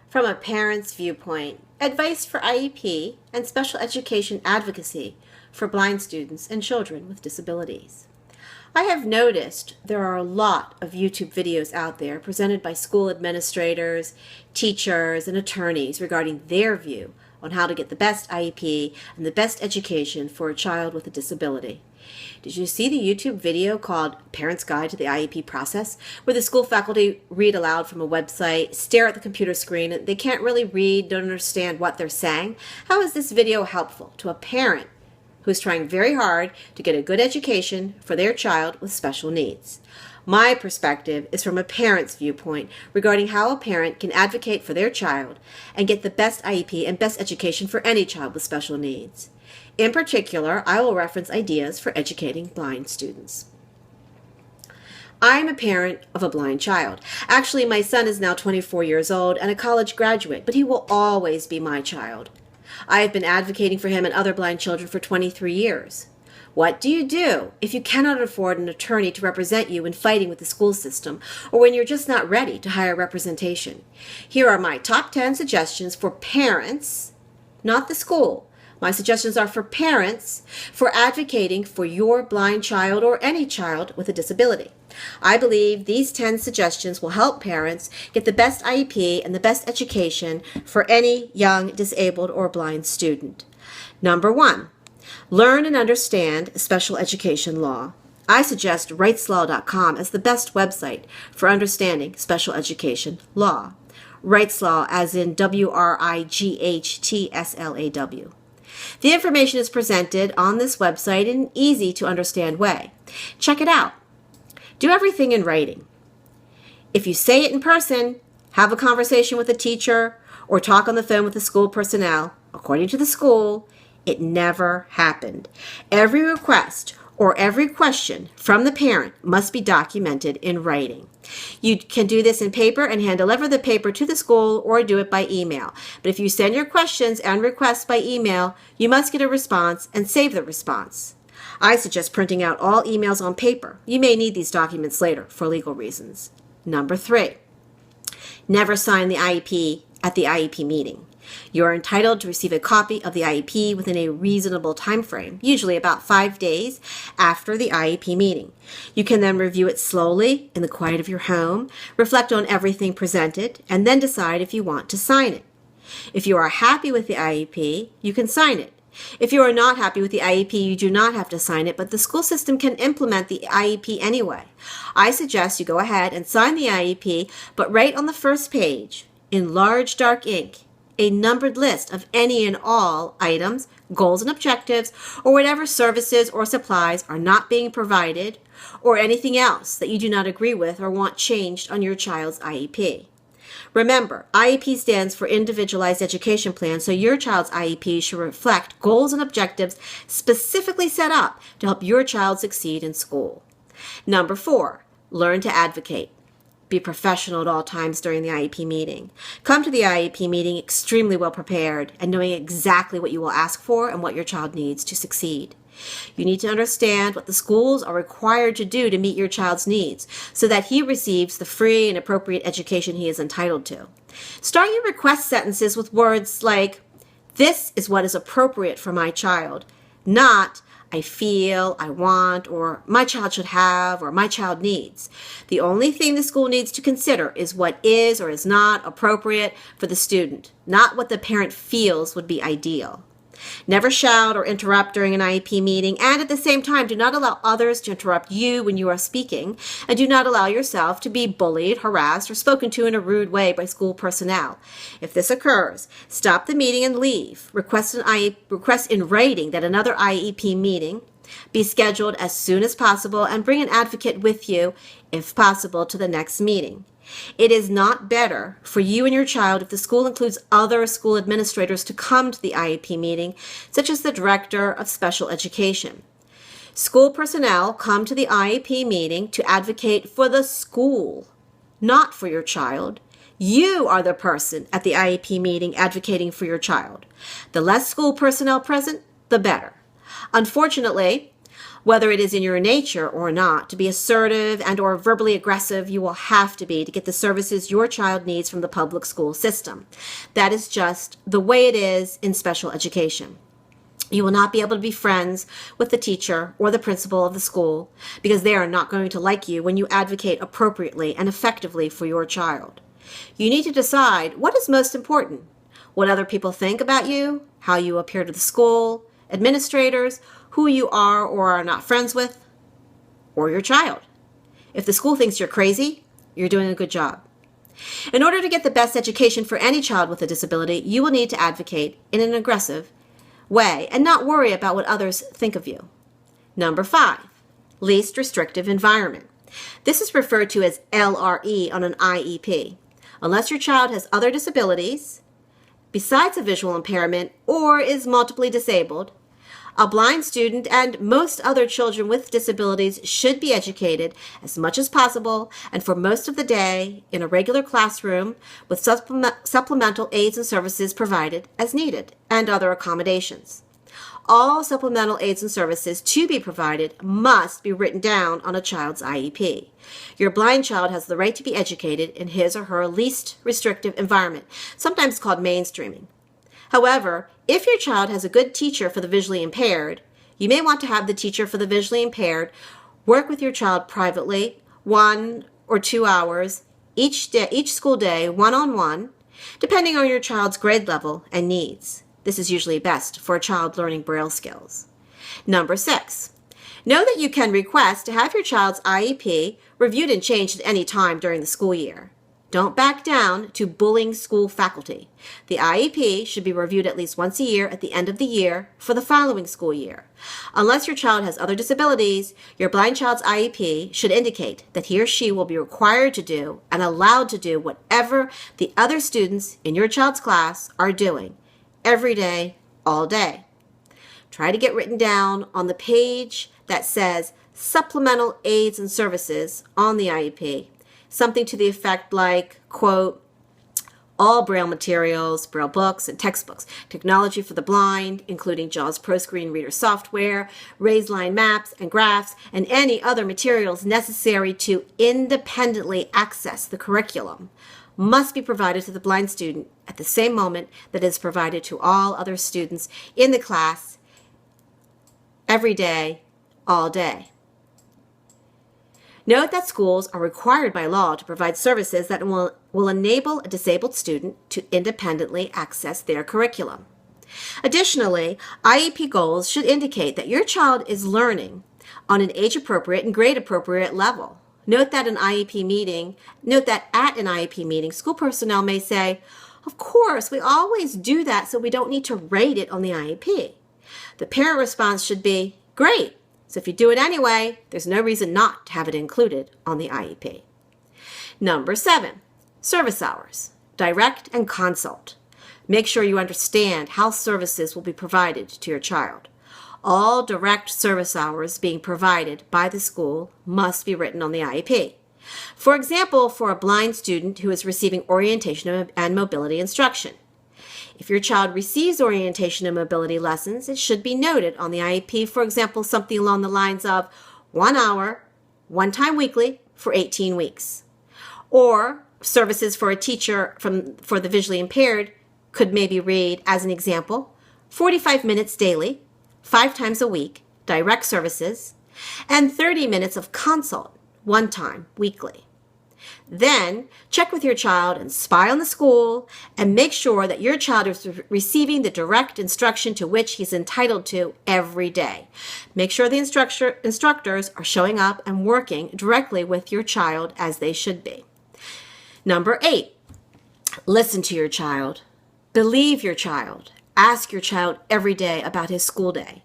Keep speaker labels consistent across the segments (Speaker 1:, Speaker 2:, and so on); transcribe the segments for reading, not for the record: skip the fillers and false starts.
Speaker 1: From a parent's viewpoint, advice for IEP and special education advocacy for blind students and children with disabilities. I have noticed there are a lot of YouTube videos out there presented by school administrators, teachers, and attorneys regarding their view on how to get the best IEP and the best education for a child with a disability. Did you see the YouTube video called Parent's Guide to the IEP Process, where the school faculty read aloud from a website, stare at the computer screen, and they can't really read, don't understand what they're saying? How is this video helpful to a parent who is trying very hard to get a good education for their child with special needs? My perspective is from a parent's viewpoint regarding how a parent can advocate for their child and get the best IEP and best education for any child with special needs. In particular, I will reference ideas for educating blind students. I am a parent of a blind child. Actually, my son is now 24 years old and a college graduate, but he will always be my child. I have been advocating for him and other blind children for 23 years. What do you do if you cannot afford an attorney to represent you in fighting with the school system, or when you're just not ready to hire representation? Here are my top 10 suggestions for parents, not the school. My suggestions are for parents for advocating for your blind child or any child with a disability. I believe these 10 suggestions will help parents get the best IEP and the best education for any young disabled or blind student. Number 1, learn and understand special education law. I suggest rightslaw.com as the best website for understanding special education law. Rights Law as in WRIGHTSLAW. The information is presented on this website in an easy-to-understand way. Check it out. Do everything in writing. If you say it in person, have a conversation with a teacher, or talk on the phone with the school personnel, according to the school, it never happened. Every request or every question from the parent must be documented in writing. You can do this in paper and hand deliver the paper to the school or do it by email. But if you send your questions and requests by email, you must get a response and save the response. I suggest printing out all emails on paper. You may need these documents later for legal reasons. Number 3, never sign the IEP at the IEP meeting. You are entitled to receive a copy of the IEP within a reasonable time frame, usually about 5 days after the IEP meeting. You can then review it slowly in the quiet of your home, reflect on everything presented, and then decide if you want to sign it. If you are happy with the IEP, you can sign it. If you are not happy with the IEP, you do not have to sign it, but the school system can implement the IEP anyway. I suggest you go ahead and sign the IEP, but write on the first page, in large dark ink, a numbered list of any and all items, goals and objectives, or whatever services or supplies are not being provided, or anything else that you do not agree with or want changed on your child's IEP. Remember, IEP stands for Individualized Education Plan, so your child's IEP should reflect goals and objectives specifically set up to help your child succeed in school. Number 4, learn to advocate. Be professional at all times during the IEP meeting. Come to the IEP meeting extremely well prepared and knowing exactly what you will ask for and what your child needs to succeed. You need to understand what the schools are required to do to meet your child's needs so that he receives the free and appropriate education he is entitled to. Start your request sentences with words like, "This is what is appropriate for my child," not "I feel," "I want," or "my child should have," or "my child needs." The only thing the school needs to consider is what is or is not appropriate for the student, not what the parent feels would be ideal. Never shout or interrupt during an IEP meeting, and at the same time, do not allow others to interrupt you when you are speaking, and do not allow yourself to be bullied, harassed, or spoken to in a rude way by school personnel. If this occurs, stop the meeting and leave. Request in writing that another IEP meeting be scheduled as soon as possible, and bring an advocate with you, if possible, to the next meeting. It is not better for you and your child if the school includes other school administrators to come to the IEP meeting, such as the director of special education. School personnel come to the IEP meeting to advocate for the school, not for your child. You are the person at the IEP meeting advocating for your child. The less school personnel present, the better. Unfortunately, Whether it is in your nature or not to be assertive and or verbally aggressive, you will have to be to get the services your child needs from the public school system. That is just the way it is in special education. You will not be able to be friends with the teacher or the principal of the school because they are not going to like you when you advocate appropriately and effectively for your child. You need to decide what is most important: what other people think about you, how you appear to the school, administrators, who you are or are not friends with, or your child. If the school thinks you're crazy, you're doing a good job. In order to get the best education for any child with a disability, you will need to advocate in an aggressive way and not worry about what others think of you. Number 5, least restrictive environment. This is referred to as LRE on an IEP. Unless your child has other disabilities, besides a visual impairment, or is multiply disabled, a blind student and most other children with disabilities should be educated as much as possible and for most of the day in a regular classroom with supplemental aids and services provided as needed and other accommodations. All supplemental aids and services to be provided must be written down on a child's IEP. Your blind child has the right to be educated in his or her least restrictive environment, sometimes called mainstreaming. However, if your child has a good teacher for the visually impaired, you may want to have the teacher for the visually impaired work with your child privately 1 or 2 hours each school day, one-on-one, depending on your child's grade level and needs. This is usually best for a child learning Braille skills. Number 6, know that you can request to have your child's IEP reviewed and changed at any time during the school year. Don't back down to bullying school faculty. The IEP should be reviewed at least once a year at the end of the year for the following school year. Unless your child has other disabilities, your blind child's IEP should indicate that he or she will be required to do and allowed to do whatever the other students in your child's class are doing every day, all day. Try to get written down on the page that says supplemental aids and services on the IEP. Something to the effect like, quote, all Braille materials, Braille books and textbooks, technology for the blind, including JAWS ProScreen Reader software, raised line maps and graphs, and any other materials necessary to independently access the curriculum, must be provided to the blind student at the same moment that is provided to all other students in the class every day, all day. Note that schools are required by law to provide services that will enable a disabled student to independently access their curriculum. Additionally, IEP goals should indicate that your child is learning on an age-appropriate and grade-appropriate level. Note that at an IEP meeting, school personnel may say, "Of course, we always do that, so we don't need to rate it on the IEP." The parent response should be, "Great. So if you do it anyway, there's no reason not to have it included on the IEP." Number 7, service hours, direct and consult. Make sure you understand how services will be provided to your child. All direct service hours being provided by the school must be written on the IEP. For example, for a blind student who is receiving orientation and mobility instruction. If your child receives orientation and mobility lessons, it should be noted on the IEP, for example, something along the lines of 1 hour, 1 time weekly for 18 weeks. Or services for a teacher for the visually impaired could maybe read, as an example, 45 minutes daily, 5 times a week, direct services, and 30 minutes of consult, 1 time weekly. Then, check with your child and spy on the school and make sure that your child is receiving the direct instruction to which he's entitled to every day. Make sure the instructors are showing up and working directly with your child as they should be. Number 8, listen to your child. Believe your child. Ask your child every day about his school day.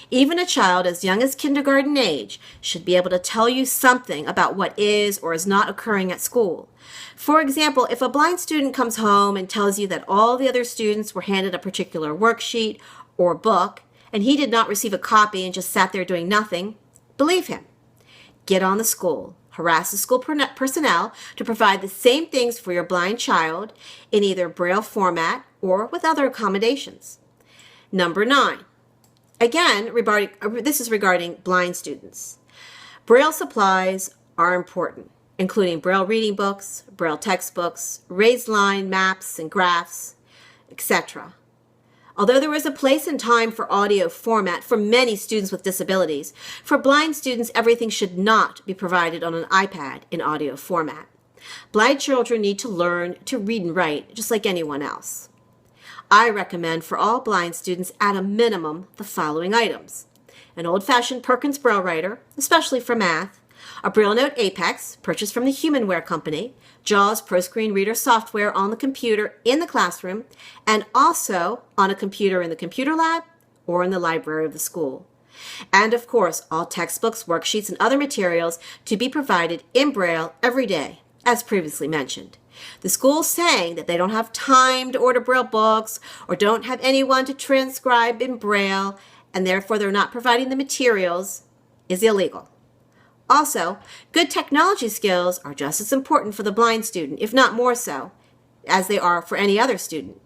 Speaker 1: Even a child as young as kindergarten age should be able to tell you something about what is or is not occurring at school. For example, if a blind student comes home and tells you that all the other students were handed a particular worksheet or book and he did not receive a copy and just sat there doing nothing, believe him. Get on the school. Harass the school personnel to provide the same things for your blind child in either Braille format or with other accommodations. Number 9. Again, this is regarding blind students. Braille supplies are important, including Braille reading books, Braille textbooks, raised line maps and graphs, etc. Although there is a place and time for audio format for many students with disabilities, for blind students, everything should not be provided on an iPad in audio format. Blind children need to learn to read and write just like anyone else. I recommend for all blind students at a minimum the following items: an old-fashioned Perkins Braille writer, especially for math, a Braille Note Apex, purchased from the Humanware Company, JAWS ProScreen Reader software on the computer in the classroom, and also on a computer in the computer lab or in the library of the school. And of course, all textbooks, worksheets, and other materials to be provided in Braille every day, as previously mentioned. The school saying that they don't have time to order Braille books or don't have anyone to transcribe in Braille, and therefore they're not providing the materials, is illegal. Also, good technology skills are just as important for the blind student, if not more so, as they are for any other student.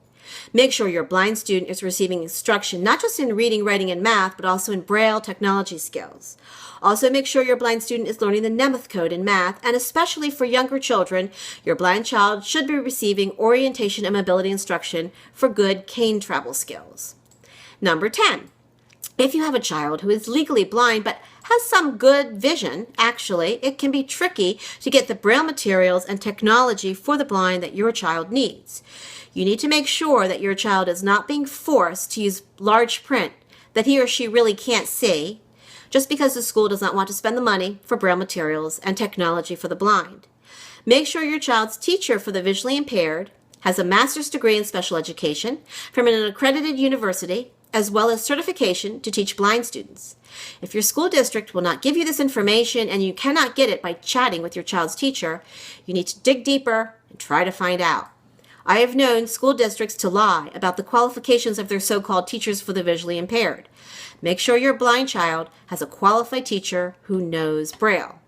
Speaker 1: Make sure your blind student is receiving instruction not just in reading, writing, and math, but also in Braille technology skills. Also, make sure your blind student is learning the Nemeth code in math, and especially for younger children, your blind child should be receiving orientation and mobility instruction for good cane travel skills. Number 10. If you have a child who is legally blind but has some good vision, actually, it can be tricky to get the Braille materials and technology for the blind that your child needs. You need to make sure that your child is not being forced to use large print that he or she really can't see, just because the school does not want to spend the money for Braille materials and technology for the blind. Make sure your child's teacher for the visually impaired has a master's degree in special education from an accredited university, as well as certification to teach blind students. If your school district will not give you this information and you cannot get it by chatting with your child's teacher, you need to dig deeper and try to find out. I have known school districts to lie about the qualifications of their so-called teachers for the visually impaired. Make sure your blind child has a qualified teacher who knows Braille.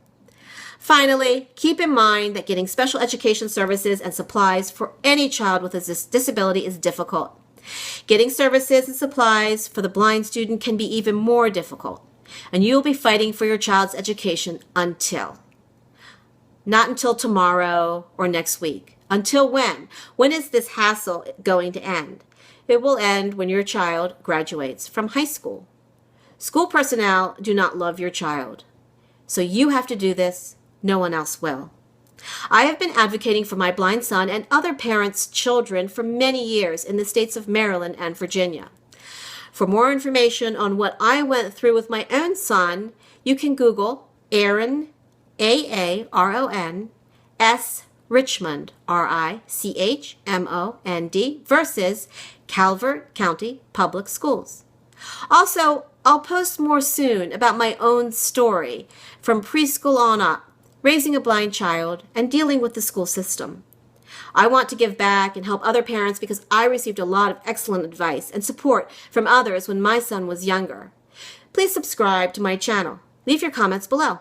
Speaker 1: Finally, keep in mind that getting special education services and supplies for any child with a disability is difficult. Getting services and supplies for the blind student can be even more difficult, and you'll be fighting for your child's education not until tomorrow or next week. Until when? When is this hassle going to end? It will end when your child graduates from high school. School personnel do not love your child, so you have to do this. No one else will. I have been advocating for my blind son and other parents' children for many years in the states of Maryland and Virginia. For more information on what I went through with my own son, you can Google Aaron, Aaron, S. Richmond, Richmond, versus Calvert County Public Schools. Also, I'll post more soon about my own story from preschool on up, raising a blind child, and dealing with the school system. I want to give back and help other parents because I received a lot of excellent advice and support from others when my son was younger. Please subscribe to my channel. Leave your comments below.